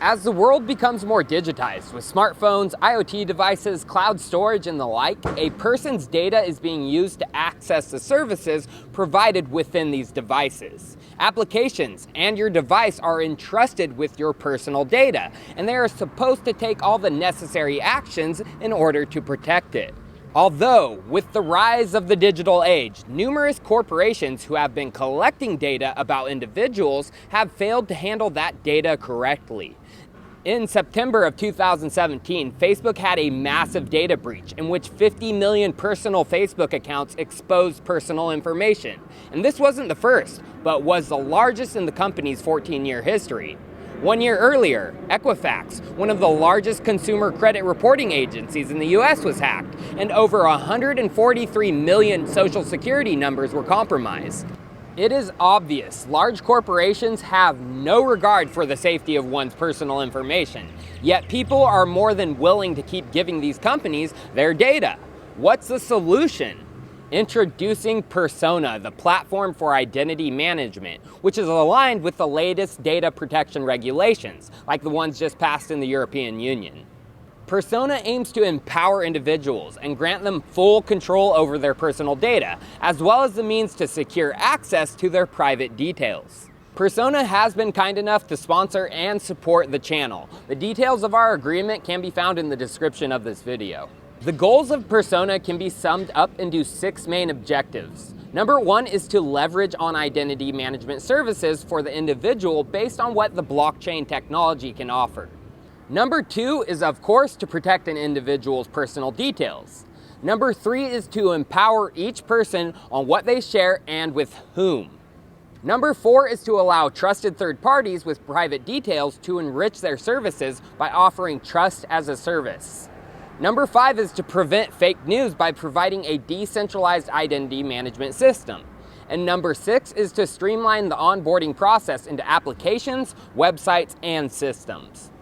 As the world becomes more digitized with smartphones, IoT devices, cloud storage, and the like, a person's data is being used to access the services provided within these devices. Applications and your device are entrusted with your personal data, and they are supposed to take all the necessary actions in order to protect it. Although, with the rise of the digital age, numerous corporations who have been collecting data about individuals have failed to handle that data correctly. In September of 2017, Facebook had a massive data breach in which 50 million personal Facebook accounts exposed personal information. And this wasn't the first, but was the largest in the company's 14-year history. 1 year earlier, Equifax, one of the largest consumer credit reporting agencies in the US, was hacked, and over 143 million social security numbers were compromised. It is obvious large corporations have no regard for the safety of one's personal information, yet people are more than willing to keep giving these companies their data. What's the solution? Introducing Persona, the platform for identity management, which is aligned with the latest data protection regulations, like the ones just passed in the European Union. Persona aims to empower individuals and grant them full control over their personal data, as well as the means to secure access to their private details. Persona has been kind enough to sponsor and support the channel. The details of our agreement can be found in the description of this video. The goals of Persona can be summed up into 6 main objectives. Number 1 is to leverage on identity management services for the individual based on what the blockchain technology can offer. Number 2 is, of course, to protect an individual's personal details. Number 3 is to empower each person on what they share and with whom. Number 4 is to allow trusted third parties with private details to enrich their services by offering trust as a service. Number 5 is to prevent fake news by providing a decentralized identity management system. And number 6 is to streamline the onboarding process into applications, websites, and systems.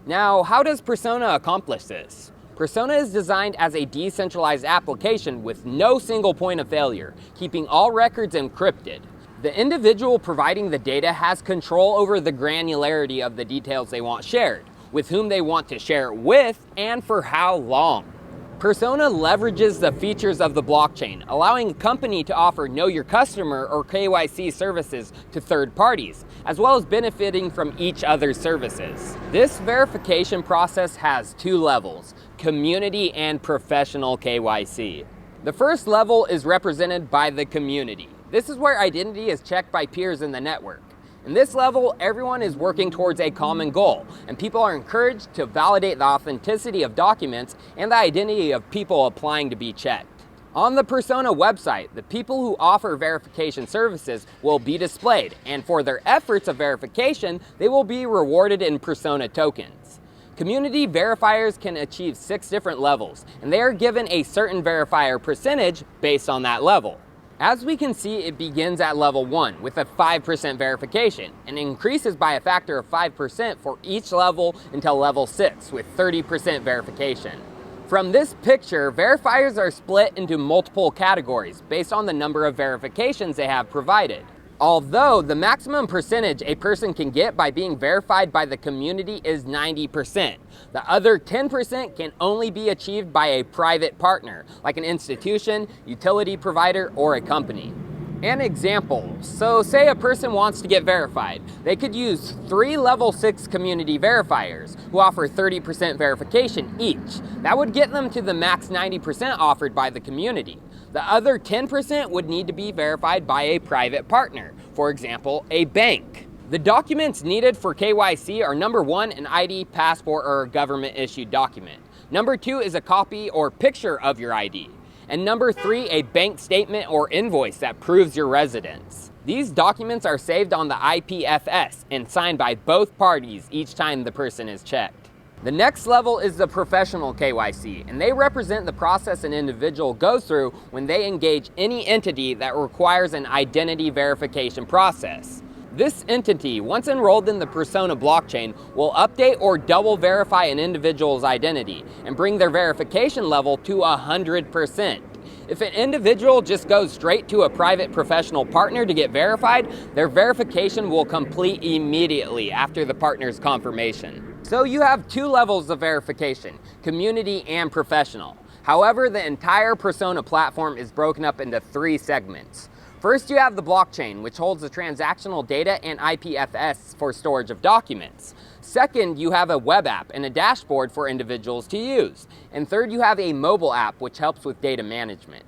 Now, how does Persona accomplish this? Persona is designed as a decentralized application with no single point of failure, keeping all records encrypted. The individual providing the data has control over the granularity of the details they want shared, with whom they want to share it with, and for how long. Persona leverages the features of the blockchain, allowing a company to offer Know Your Customer or KYC services to third parties, as well as benefiting from each other's services. This verification process has 2 levels, community and professional KYC. The first level is represented by the community. This is where identity is checked by peers in the network. In this level, everyone is working towards a common goal, and people are encouraged to validate the authenticity of documents and the identity of people applying to be checked. On the Persona website, the people who offer verification services will be displayed, and for their efforts of verification, they will be rewarded in Persona tokens. Community verifiers can achieve 6 different levels, and they are given a certain verifier percentage based on that level. As we can see, it begins at level 1 with a 5% verification and increases by a factor of 5% for each level until level 6 with 30% verification. From this picture, verifiers are split into multiple categories based on the number of verifications they have provided. Although the maximum percentage a person can get by being verified by the community is 90%. The other 10% can only be achieved by a private partner, like an institution, utility provider, or a company. An example, so say a person wants to get verified. They could use 3 level 6 community verifiers who offer 30% verification each. That would get them to the max 90% offered by the community. The other 10% would need to be verified by a private partner, for example, a bank. The documents needed for KYC are number 1, an ID, passport, or government issued document. Number 2 is a copy or picture of your ID. And number 3, a bank statement or invoice that proves your residence. These documents are saved on the IPFS and signed by both parties each time the person is checked. The next level is the professional KYC, and they represent the process an individual goes through when they engage any entity that requires an identity verification process. This entity, once enrolled in the Persona blockchain, will update or double verify an individual's identity and bring their verification level to 100%. If an individual just goes straight to a private professional partner to get verified, their verification will complete immediately after the partner's confirmation. So you have two levels of verification, community and professional. However, the entire Persona platform is broken up into three segments. First, you have the blockchain, which holds the transactional data and IPFS for storage of documents. Second, you have a web app and a dashboard for individuals to use. And third, you have a mobile app, which helps with data management.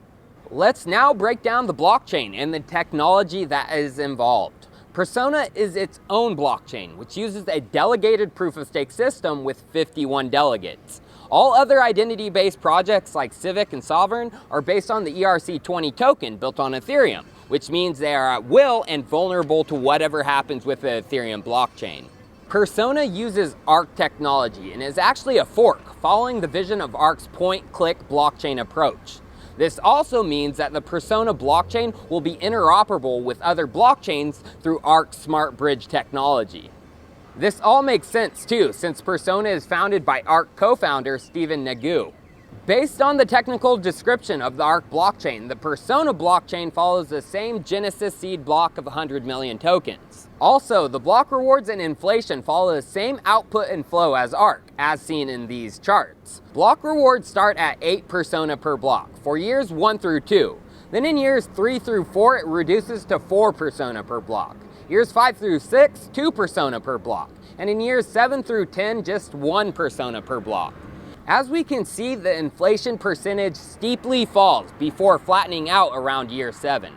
Let's now break down the blockchain and the technology that is involved. Persona is its own blockchain, which uses a delegated proof-of-stake system with 51 delegates. All other identity-based projects like Civic and Sovereign are based on the ERC20 token built on Ethereum, which means they are at will and vulnerable to whatever happens with the Ethereum blockchain. Persona uses Arc technology and is actually a fork following the vision of Arc's point-click blockchain approach. This also means that the Persona blockchain will be interoperable with other blockchains through Arc's smart bridge technology. This all makes sense too, since Persona is founded by Arc co-founder Steven Nagu. Based on the technical description of the Arc blockchain, the Persona blockchain follows the same Genesis seed block of 100 million tokens. Also, the block rewards and inflation follow the same output and flow as Arc, as seen in these charts. Block rewards start at 8 Persona per block, for years 1 through 2. Then in years 3 through 4, it reduces to 4 Persona per block. Years 5 through 6, 2 Persona per block. And in years 7 through 10, just 1 Persona per block. As we can see, the inflation percentage steeply falls before flattening out around year 7.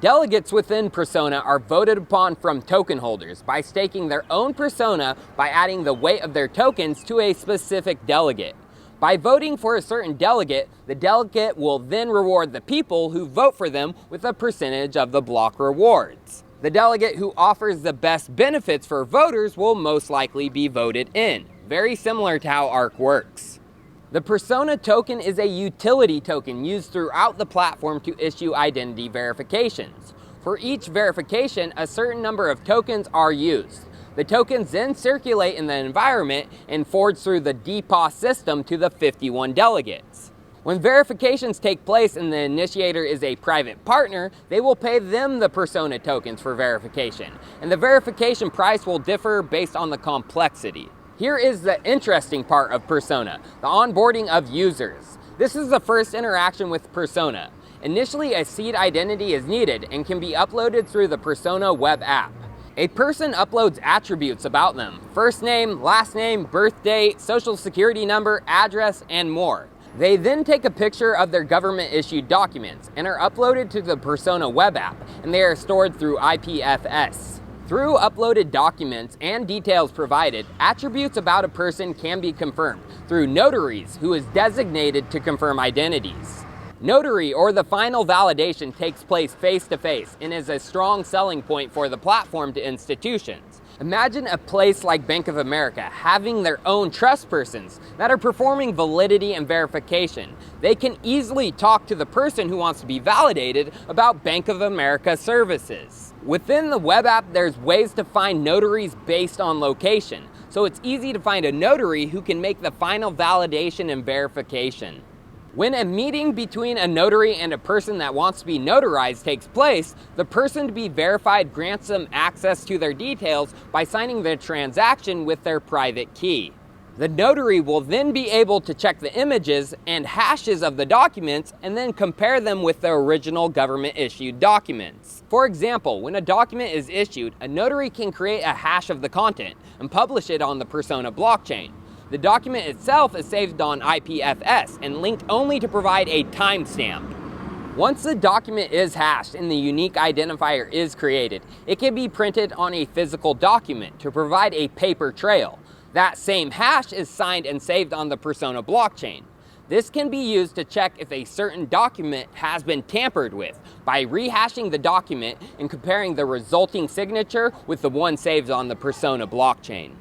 Delegates within Persona are voted upon from token holders by staking their own Persona by adding the weight of their tokens to a specific delegate. By voting for a certain delegate, the delegate will then reward the people who vote for them with a percentage of the block rewards. The delegate who offers the best benefits for voters will most likely be voted in, very similar to how Arc works. The Persona token is a utility token used throughout the platform to issue identity verifications. For each verification, a certain number of tokens are used. The tokens then circulate in the environment and forward through the DPoS system to the 51 delegates. When verifications take place and the initiator is a private partner, they will pay them the Persona tokens for verification, and the verification price will differ based on the complexity. Here is the interesting part of Persona, the onboarding of users. This is the first interaction with Persona. Initially, a seed identity is needed and can be uploaded through the Persona web app. A person uploads attributes about them: first name, last name, birth date, social security number, address, and more. They then take a picture of their government-issued documents and are uploaded to the Persona web app, and they are stored through IPFS. Through uploaded documents and details provided, attributes about a person can be confirmed through notaries, who is designated to confirm identities. Notary, or the final validation, takes place face-to-face and is a strong selling point for the platform to institutions. Imagine a place like Bank of America having their own trust persons that are performing validity and verification. They can easily talk to the person who wants to be validated about Bank of America services. Within the web app, there's ways to find notaries based on location, so it's easy to find a notary who can make the final validation and verification. When a meeting between a notary and a person that wants to be notarized takes place, the person to be verified grants them access to their details by signing the transaction with their private key. The notary will then be able to check the images and hashes of the documents and then compare them with the original government-issued documents. For example, when a document is issued, a notary can create a hash of the content and publish it on the Persona blockchain. The document itself is saved on IPFS and linked only to provide a timestamp. Once the document is hashed and the unique identifier is created, it can be printed on a physical document to provide a paper trail. That same hash is signed and saved on the Persona blockchain. This can be used to check if a certain document has been tampered with by rehashing the document and comparing the resulting signature with the one saved on the Persona blockchain.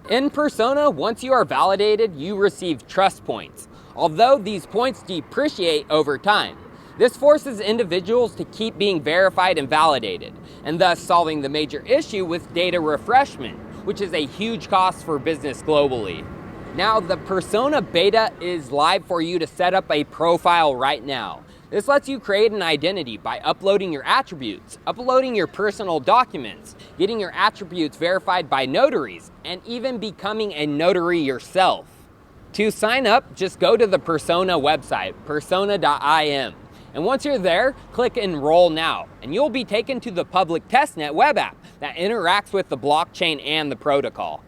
In Persona, once you are validated, you receive trust points, although these points depreciate over time. This forces individuals to keep being verified and validated, and thus solving the major issue with data refreshment, which is a huge cost for business globally. Now, the Persona beta is live for you to set up a profile right now. This lets you create an identity by uploading your attributes, uploading your personal documents, getting your attributes verified by notaries, and even becoming a notary yourself. To sign up, just go to the Persona website, persona.im. And once you're there, click Enroll Now, and you'll be taken to the public testnet web app that interacts with the blockchain and the protocol.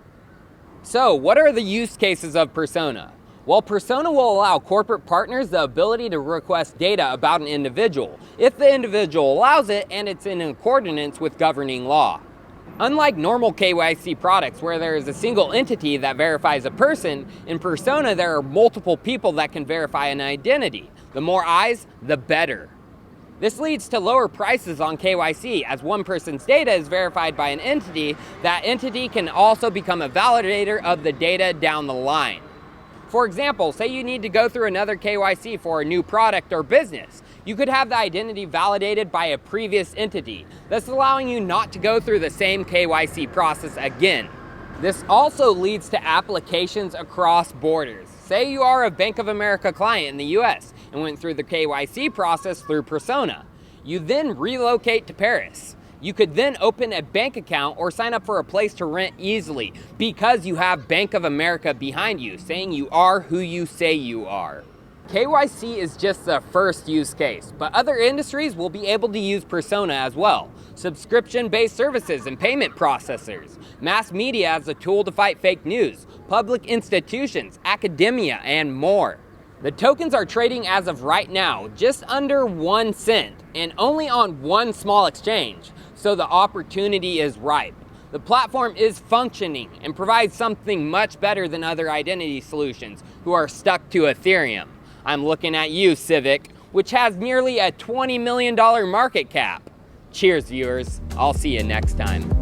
So, what are the use cases of Persona? Well, Persona will allow corporate partners the ability to request data about an individual, if the individual allows it and it's in accordance with governing law. Unlike normal KYC products where there is a single entity that verifies a person, in Persona there are multiple people that can verify an identity. The more eyes, the better. This leads to lower prices on KYC, as one person's data is verified by an entity. That entity can also become a validator of the data down the line. For example, say you need to go through another KYC for a new product or business. You could have the identity validated by a previous entity, thus allowing you not to go through the same KYC process again. This also leads to applications across borders. Say you are a Bank of America client in the US and went through the KYC process through Persona. You then relocate to Paris. You could then open a bank account or sign up for a place to rent easily because you have Bank of America behind you, saying you are who you say you are. KYC is just the first use case, but other industries will be able to use Persona as well. Subscription-based services and payment processors, mass media as a tool to fight fake news, public institutions, academia, and more. The tokens are trading as of right now just under 1 cent and only on one small exchange, so the opportunity is ripe. The platform is functioning and provides something much better than other identity solutions who are stuck to Ethereum. I'm looking at you, Civic, which has nearly a $20 million market cap. Cheers, viewers. I'll see you next time.